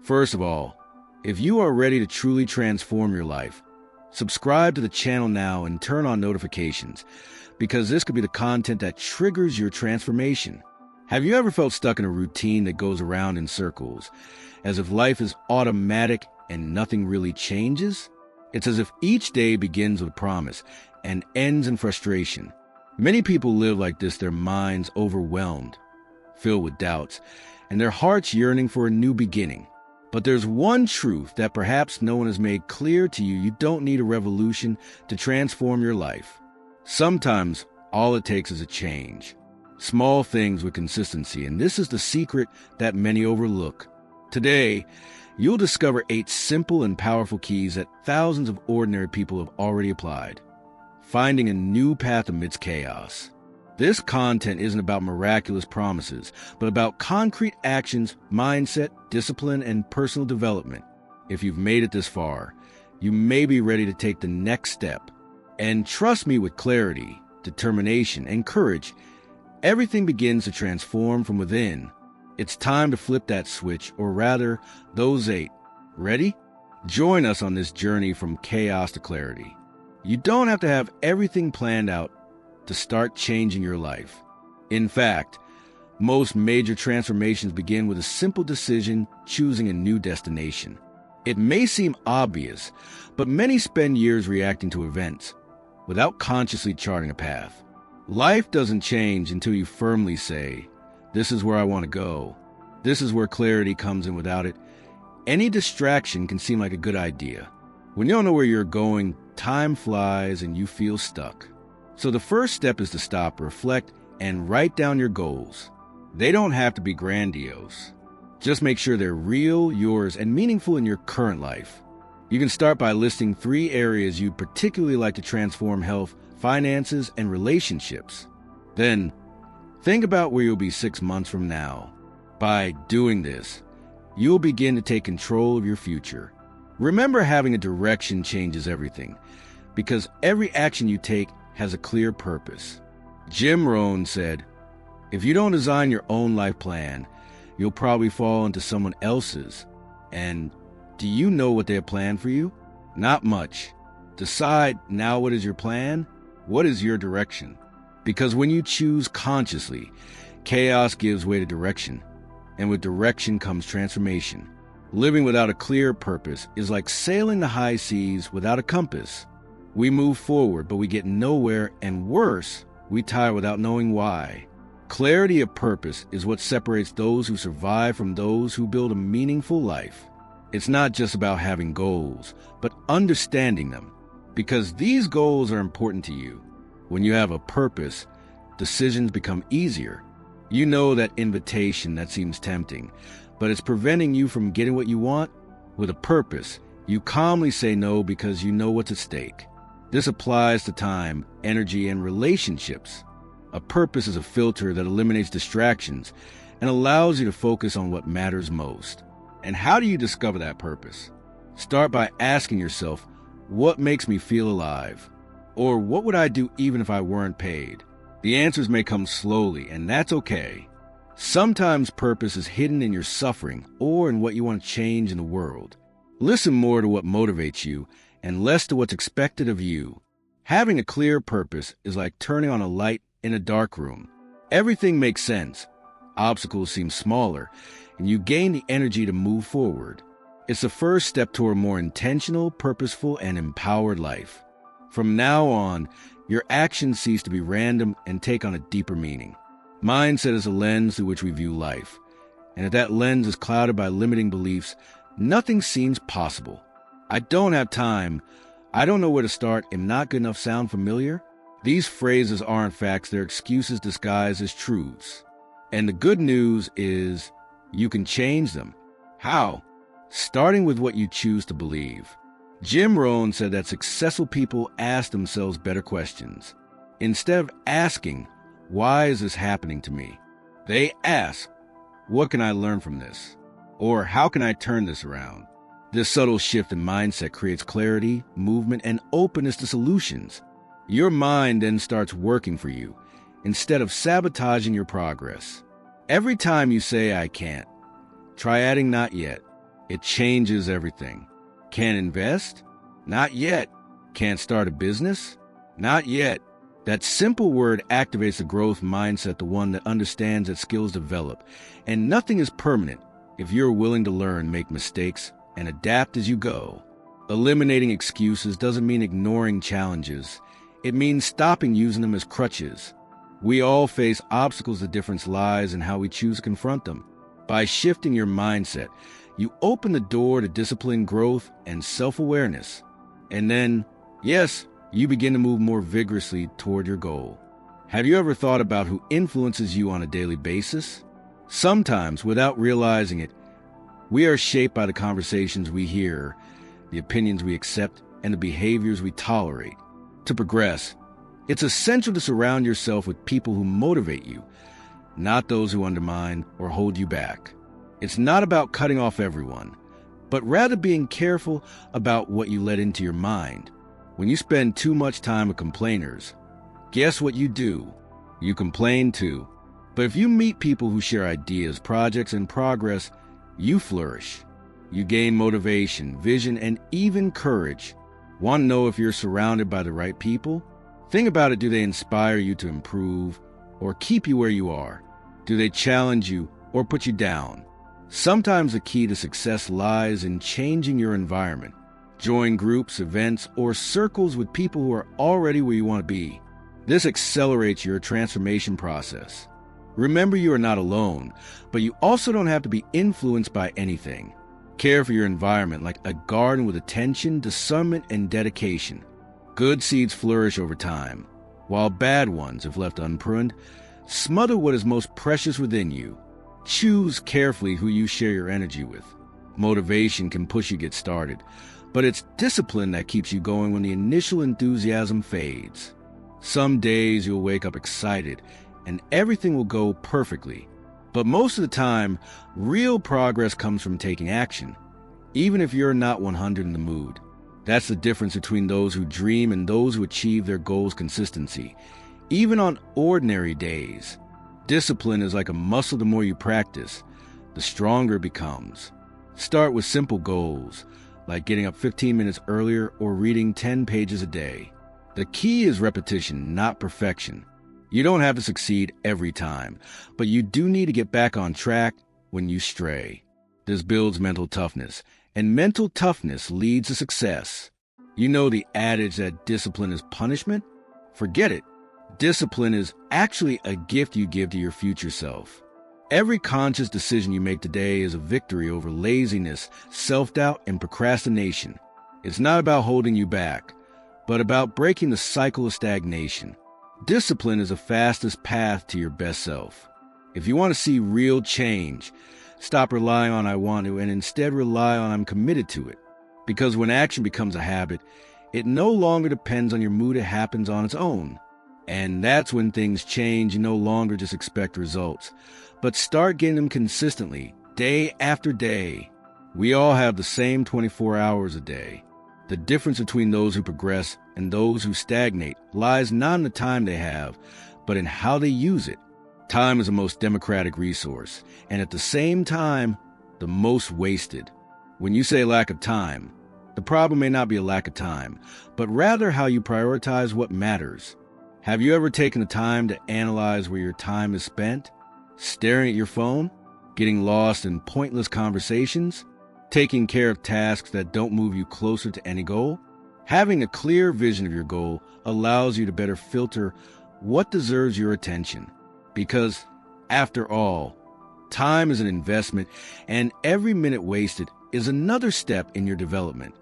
First of all, if you are ready to truly transform your life, subscribe to the channel now and turn on notifications, because this could be the content that triggers your transformation. Have you ever felt stuck in a routine that goes around in circles, as if life is automatic and nothing really changes? It's as if each day begins with promise and ends in frustration. Many people live like this, their minds overwhelmed, filled with doubts, and their hearts yearning for a new beginning. But there's one truth that perhaps no one has made clear to you: you don't need a revolution to transform your life. Sometimes all it takes is a change. Small things with consistency, and this is the secret that many overlook. Today, you'll discover 8 simple and powerful keys that thousands of ordinary people have already applied. Finding a new path amidst chaos. This content isn't about miraculous promises, but about concrete actions, mindset, discipline, and personal development. If you've made it this far, you may be ready to take the next step. And trust me, with clarity, determination, and courage, everything begins to transform from within. It's time to flip that switch, or rather, those 8. Ready? Join us on this journey from chaos to clarity. You don't have to have everything planned out to start changing your life. In fact, most major transformations begin with a simple decision: choosing a new destination. It may seem obvious, but many spend years reacting to events without consciously charting a path. Life doesn't change until you firmly say, "This is where I want to go." This is where clarity comes in. Without it, any distraction can seem like a good idea. When you don't know where you're going, time flies and you feel stuck. So the first step is to stop, reflect, and write down your goals. They don't have to be grandiose. Just make sure they're real, yours, and meaningful in your current life. You can start by listing 3 areas you'd particularly like to transform: health, finances, and relationships. Then, think about where you'll be 6 months from now. By doing this, you'll begin to take control of your future. Remember, having a direction changes everything, because every action you take has a clear purpose. Jim Rohn said, "If you don't design your own life plan, you'll probably fall into someone else's." And do you know what they have planned for you? Not much. Decide now, what is your plan? What is your direction? Because when you choose consciously, chaos gives way to direction, and with direction comes transformation. Living without a clear purpose is like sailing the high seas without a compass. We move forward, but we get nowhere, and worse, we tire without knowing why. Clarity of purpose is what separates those who survive from those who build a meaningful life. It's not just about having goals, but understanding them, because these goals are important to you. When you have a purpose, decisions become easier. You know that invitation that seems tempting, but it's preventing you from getting what you want. With a purpose, you calmly say no because you know what's at stake. This applies to time, energy, and relationships. A purpose is a filter that eliminates distractions and allows you to focus on what matters most. And how do you discover that purpose? Start by asking yourself, what makes me feel alive? Or what would I do even if I weren't paid? The answers may come slowly, and that's okay. Sometimes purpose is hidden in your suffering or in what you want to change in the world. Listen more to what motivates you and less to what's expected of you. Having a clear purpose is like turning on a light in a dark room. Everything makes sense. Obstacles seem smaller, and you gain the energy to move forward. It's the first step toward a more intentional, purposeful, and empowered life. From now on, your actions cease to be random and take on a deeper meaning. Mindset is a lens through which we view life, and if that lens is clouded by limiting beliefs, nothing seems possible. "I don't have time," "I don't know where to start," "am not good enough" sound familiar? These phrases aren't facts, they're excuses disguised as truths. And the good news is, you can change them. How? Starting with what you choose to believe. Jim Rohn said that successful people ask themselves better questions. Instead of asking, "Why is this happening to me?" they ask, "What can I learn from this?" Or, "How can I turn this around?" This subtle shift in mindset creates clarity, movement, and openness to solutions. Your mind then starts working for you, instead of sabotaging your progress. Every time you say, "I can't," try adding "not yet." It changes everything. Can't invest? Not yet. Can't start a business? Not yet. That simple word activates the growth mindset, the one that understands that skills develop. And nothing is permanent if you're willing to learn, make mistakes, and adapt as you go. Eliminating excuses doesn't mean ignoring challenges. It means stopping using them as crutches. We all face obstacles. The difference lies in how we choose to confront them. By shifting your mindset, you open the door to discipline, growth, and self-awareness. And then, yes, you begin to move more vigorously toward your goal. Have you ever thought about who influences you on a daily basis? Sometimes, without realizing it, we are shaped by the conversations we hear, the opinions we accept, and the behaviors we tolerate. To progress, it's essential to surround yourself with people who motivate you, not those who undermine or hold you back. It's not about cutting off everyone, but rather being careful about what you let into your mind. When you spend too much time with complainers, guess what you do? You complain too. But if you meet people who share ideas, projects, and progress, you flourish. You gain motivation, vision, and even courage. Want to know if you're surrounded by the right people? Think about it. Do they inspire you to improve or keep you where you are? Do they challenge you or put you down? Sometimes the key to success lies in changing your environment. Join groups, events, or circles with people who are already where you want to be. This accelerates your transformation process. Remember, you are not alone, but you also don't have to be influenced by anything. Care for your environment like a garden with attention, discernment, and dedication. Good seeds flourish over time, while bad ones, if left unpruned, smother what is most precious within you. Choose carefully who you share your energy with. Motivation can push you to get started, but it's discipline that keeps you going when the initial enthusiasm fades. Some days you'll wake up excited and everything will go perfectly. But most of the time, real progress comes from taking action, even if you're not 100 in the mood. That's the difference between those who dream and those who achieve their goals consistency, even on ordinary days. Discipline is like a muscle. The more you practice, the stronger it becomes. Start with simple goals, like getting up 15 minutes earlier or reading 10 pages a day. The key is repetition, not perfection. You don't have to succeed every time, but you do need to get back on track when you stray. This builds mental toughness, and mental toughness leads to success. You know the adage that discipline is punishment? Forget it. Discipline is actually a gift you give to your future self. Every conscious decision you make today is a victory over laziness, self-doubt, and procrastination. It's not about holding you back, but about breaking the cycle of stagnation. Discipline is the fastest path to your best self. If you want to see real change, stop relying on "I want to" and instead rely on "I'm committed to it." Because when action becomes a habit, it no longer depends on your mood. It happens on its own. And that's when things change. You no longer just expect results, but start getting them consistently, day after day. We all have the same 24 hours a day. The difference between those who progress and those who stagnate lies not in the time they have, but in how they use it. Time is the most democratic resource, and at the same time, the most wasted. When you say lack of time, the problem may not be a lack of time, but rather how you prioritize what matters. Have you ever taken the time to analyze where your time is spent? Staring at your phone? Getting lost in pointless conversations? Taking care of tasks that don't move you closer to any goal? Having a clear vision of your goal allows you to better filter what deserves your attention. Because, after all, time is an investment, and every minute wasted is another step in your development.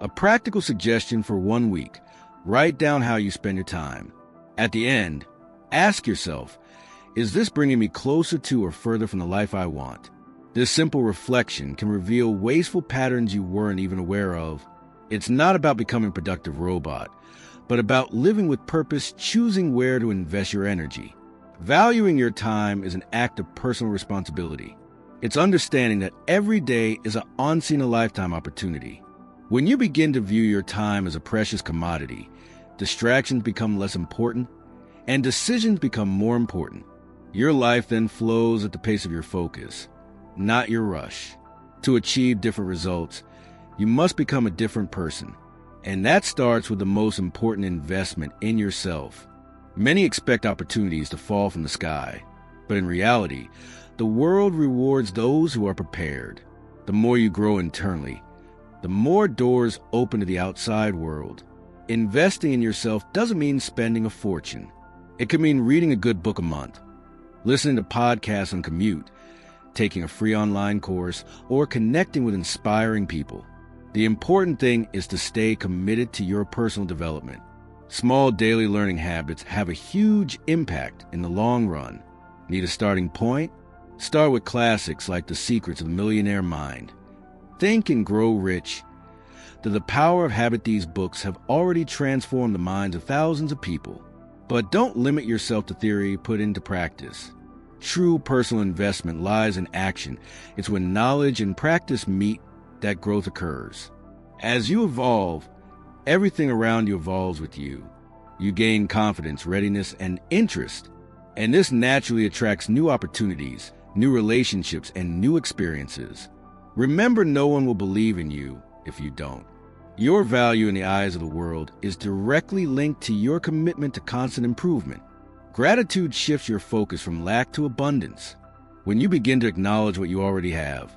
A practical suggestion for 1 week: write down how you spend your time. At the end, ask yourself, is this bringing me closer to or further from the life I want? This simple reflection can reveal wasteful patterns you weren't even aware of. It's not about becoming a productive robot, but about living with purpose, choosing where to invest your energy. Valuing your time is an act of personal responsibility. It's understanding that every day is an once-in-a-lifetime opportunity. When you begin to view your time as a precious commodity, distractions become less important, and decisions become more important. Your life then flows at the pace of your focus, not your rush. To achieve different results, you must become a different person. And that starts with the most important investment in yourself. Many expect opportunities to fall from the sky, but in reality, the world rewards those who are prepared. The more you grow internally, the more doors open to the outside world. Investing in yourself doesn't mean spending a fortune. It could mean reading a good book a month, listening to podcasts on commute, taking a free online course, or connecting with inspiring people. The important thing is to stay committed to your personal development. Small daily learning habits have a huge impact in the long run. Need a starting point? Start with classics like The Secrets of the Millionaire Mind, Think and Grow Rich. Through the power of habit, these books have already transformed the minds of thousands of people. But don't limit yourself to theory put into practice. True personal investment lies in action. It's when knowledge and practice meet that growth occurs. As you evolve, everything around you evolves with you. You gain confidence, readiness, and interest. And this naturally attracts new opportunities, new relationships, and new experiences. Remember, no one will believe in you if you don't. Your value in the eyes of the world is directly linked to your commitment to constant improvement. Gratitude shifts your focus from lack to abundance. When you begin to acknowledge what you already have,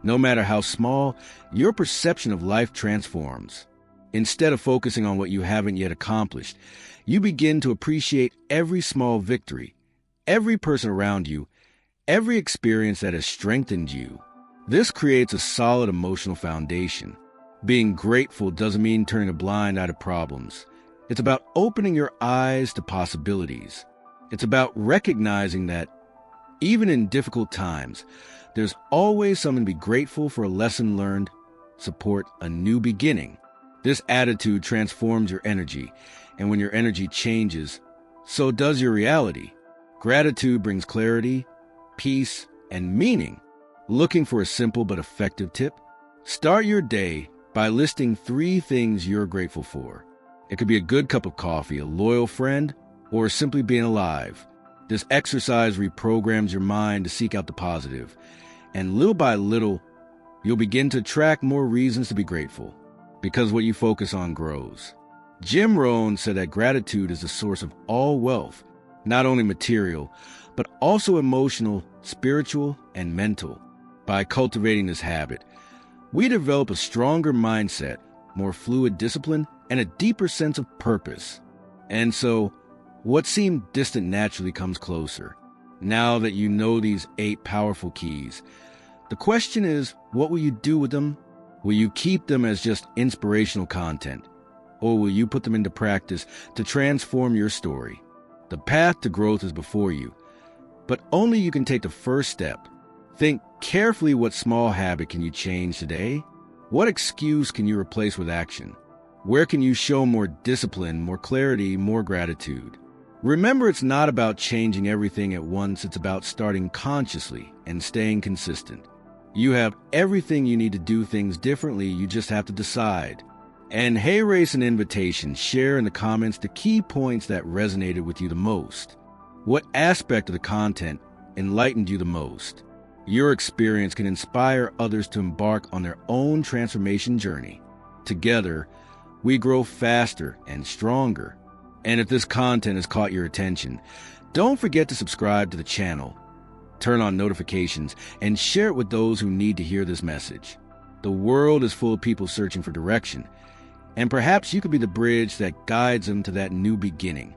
no matter how small, your perception of life transforms. Instead of focusing on what you haven't yet accomplished, you begin to appreciate every small victory, every person around you, every experience that has strengthened you. This creates a solid emotional foundation. Being grateful doesn't mean turning a blind eye to problems. It's about opening your eyes to possibilities. It's about recognizing that even in difficult times, there's always something to be grateful for, a lesson learned, support, a new beginning. This attitude transforms your energy, and when your energy changes, so does your reality. Gratitude brings clarity, peace, and meaning. Looking for a simple but effective tip? Start your day by listing 3 things you're grateful for. It could be a good cup of coffee, a loyal friend, or simply being alive. This exercise reprograms your mind to seek out the positive, and little by little, you'll begin to attract more reasons to be grateful, because what you focus on grows. Jim Rohn said that gratitude is the source of all wealth, not only material, but also emotional, spiritual, and mental. By cultivating this habit, we develop a stronger mindset, more fluid discipline, and a deeper sense of purpose. And so, what seemed distant naturally comes closer. Now that you know these 8 powerful keys, the question is, what will you do with them? Will you keep them as just inspirational content? Or will you put them into practice to transform your story? The path to growth is before you, but only you can take the first step. Think carefully, what small habit can you change today? What excuse can you replace with action? Where can you show more discipline, more clarity, more gratitude? Remember, it's not about changing everything at once. It's about starting consciously and staying consistent. You have everything you need to do things differently. You just have to decide. And hey, race an invitation. Share in the comments the key points that resonated with you the most. What aspect of the content enlightened you the most? Your experience can inspire others to embark on their own transformation journey. Together, we grow faster and stronger. And if this content has caught your attention, don't forget to subscribe to the channel, turn on notifications, and share it with those who need to hear this message. The world is full of people searching for direction, and perhaps you could be the bridge that guides them to that new beginning.